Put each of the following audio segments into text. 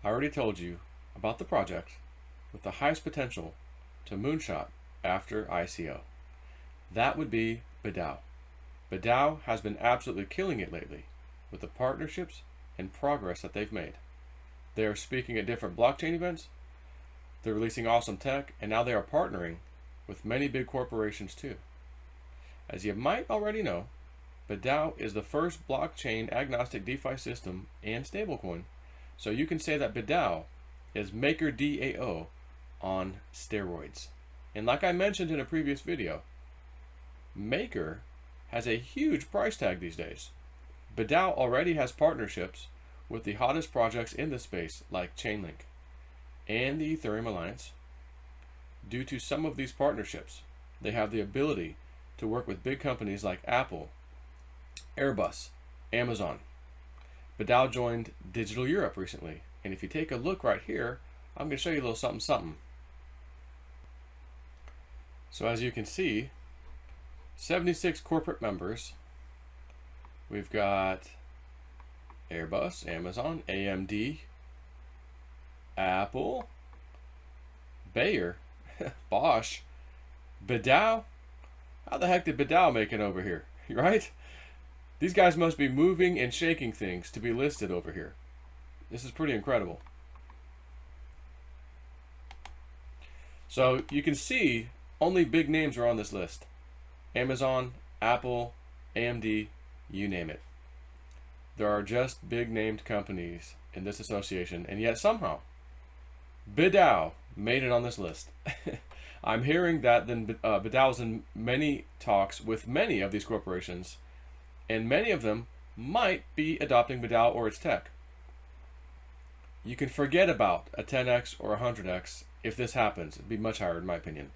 I already told you about the project with the highest potential to moonshot after ICO. That would be BIDAO. BIDAO has been absolutely killing it lately with the partnerships and progress that they've made. They are speaking at different blockchain events, they're releasing awesome tech, and now they are partnering with many big corporations too. As you might already know, BIDAO is the first blockchain agnostic DeFi system and stablecoin, so you can say that BIDAO is Maker DAO on steroids. And like I mentioned in a previous video, Maker has a huge price tag these days. BIDAO already has partnerships with the hottest projects in the space like Chainlink and the Ethereum Alliance. Due to some of these partnerships, they have the ability to work with big companies like Apple, Airbus, Amazon. BIDAO joined Digital Europe recently, and if you take a look right here, I'm going to show you a little something something. So as you can see, 76 corporate members. We've got Airbus, Amazon, AMD, Apple, Bayer, Bosch, BIDAO. How the heck did BIDAO make it over here, right? These guys must be moving and shaking things to be listed over here. This is pretty incredible. So you can see only big names are on this list. Amazon, Apple, AMD, you name it. There are just big named companies in this association, and yet somehow BIDAO made it on this list. I'm hearing that BIDAO is in many talks with many of these corporations, and many of them might be adopting BIDAO or its tech. You can forget about a 10x or a 100x if this happens. It'd be much higher in my opinion.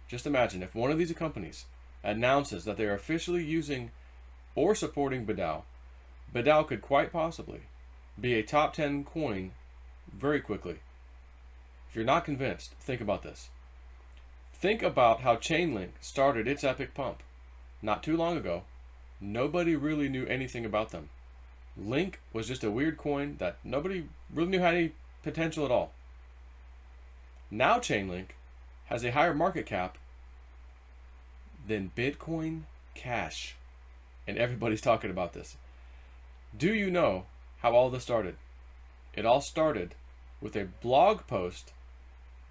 Just imagine if one of these companies announces that they are officially using or supporting BIDAO. BIDAO could quite possibly be a top 10 coin very quickly. If you're not convinced, think about this. Think about how Chainlink started its epic pump. Not too long ago, nobody really knew anything about them. Link was just a weird coin that nobody really knew had any potential at all. Now Chainlink has a higher market cap than Bitcoin Cash. And everybody's talking about this. Do you know how all this started? It all started with a blog post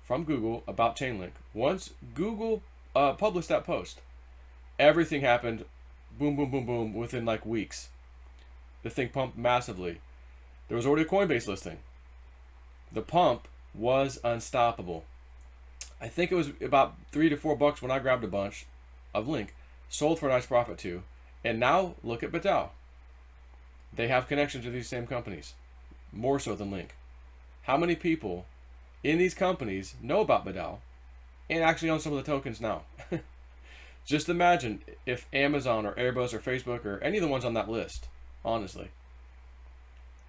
from Google about Chainlink. Once Google published that post, everything happened, boom, boom, boom, boom, within like weeks. The thing pumped massively. There was already a Coinbase listing. The pump was unstoppable. I think it was about $3 to $4 when I grabbed a bunch of Link. Sold for a nice profit too. And now look at BIDAO. They have connections to these same companies, more so than Link. How many people in these companies know about BIDAO and actually own some of the tokens now? Just imagine if Amazon or Airbus or Facebook or any of the ones on that list, honestly,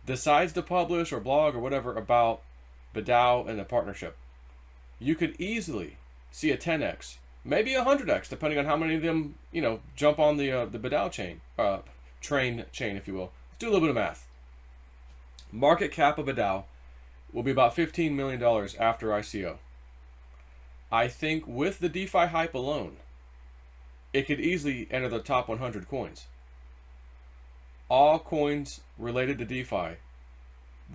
decides to publish or blog or whatever about BIDAO and the partnership. You could easily see a 10x, maybe a 100x, depending on how many of them, jump on the BIDAO train chain, if you will. Let's do a little bit of math. Market cap of BIDAO will be about $15 million after ICO. I think with the DeFi hype alone, it could easily enter the top 100 coins. All coins related to DeFi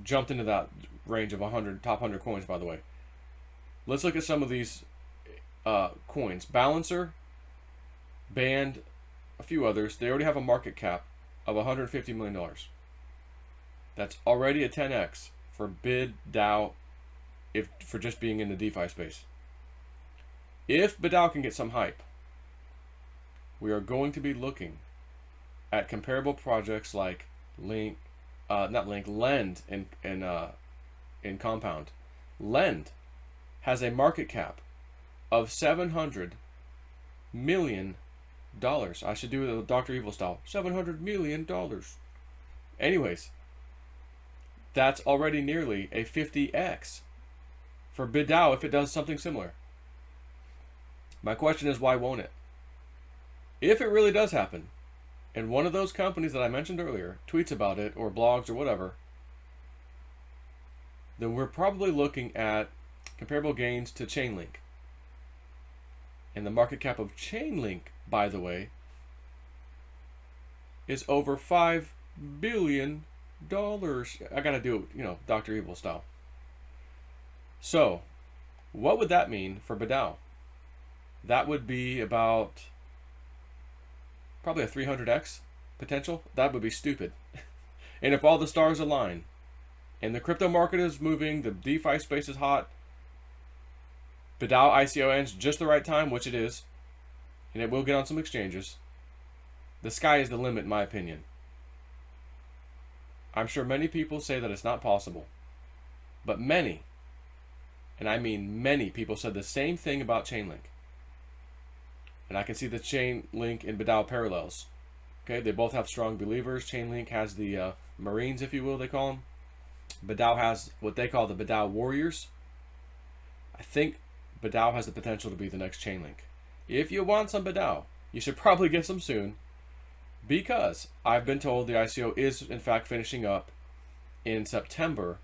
jumped into that range of top 100 coins, by the way. Let's look at some of these coins. Balancer, Band, a few others. They already have a market cap of $150 million. That's already a 10x for BIDAO for just being in the DeFi space. If BIDAO can get some hype, we are going to be looking at comparable projects like Lend and Compound. Lend has a market cap of $700 million. I should do it Dr. Evil style. $700 million. Anyways, that's already nearly a 50x for BIDAO if it does something similar. My question is, why won't it? If it really does happen, and one of those companies that I mentioned earlier tweets about it or blogs or whatever, then we're probably looking at comparable gains to Chainlink. And the market cap of Chainlink, by the way, is over $5 billion. I gotta do it, Dr. Evil style. So, what would that mean for BIDAO? That would be about probably a 300x potential. That would be stupid. And if all the stars align, and the crypto market is moving, the DeFi space is hot, BIDAO ICO ends just the right time, which it is, and it will get on some exchanges. The sky is the limit, in my opinion. I'm sure many people say that it's not possible, but many, and I mean many people, said the same thing about Chainlink. And I can see the Chainlink and BIDAO parallels. Okay, they both have strong believers. Chainlink has the Marines, if you will, they call them. BIDAO has what they call the BIDAO Warriors. I think BIDAO has the potential to be the next Chainlink. If you want some BIDAO, you should probably get some soon, because I've been told the ICO is in fact finishing up in September.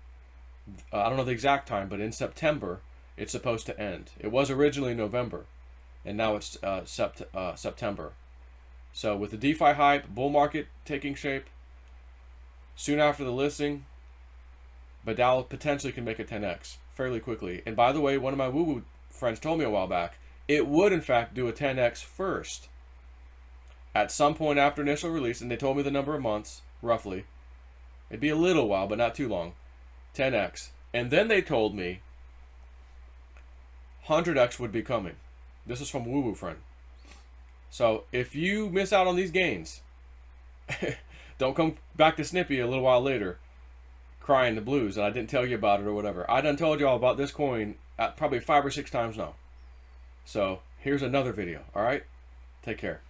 I don't know the exact time, but in September it's supposed to end. It was originally November, and now it's September. So with the DeFi hype, bull market taking shape, soon after the listing, BIDAO potentially can make a 10x fairly quickly. And by the way, one of my woo-woo friends told me a while back, it would in fact do a 10x first at some point after initial release, and they told me the number of months, roughly. It'd be a little while, but not too long. 10x. And then they told me 100x would be coming. This is from woo-woo friend. So if you miss out on these gains, don't come back to Snippy a little while later crying the blues and I didn't tell you about it or whatever. I done told y'all about this coin probably 5 or 6 times now. So here's another video. All right, take care.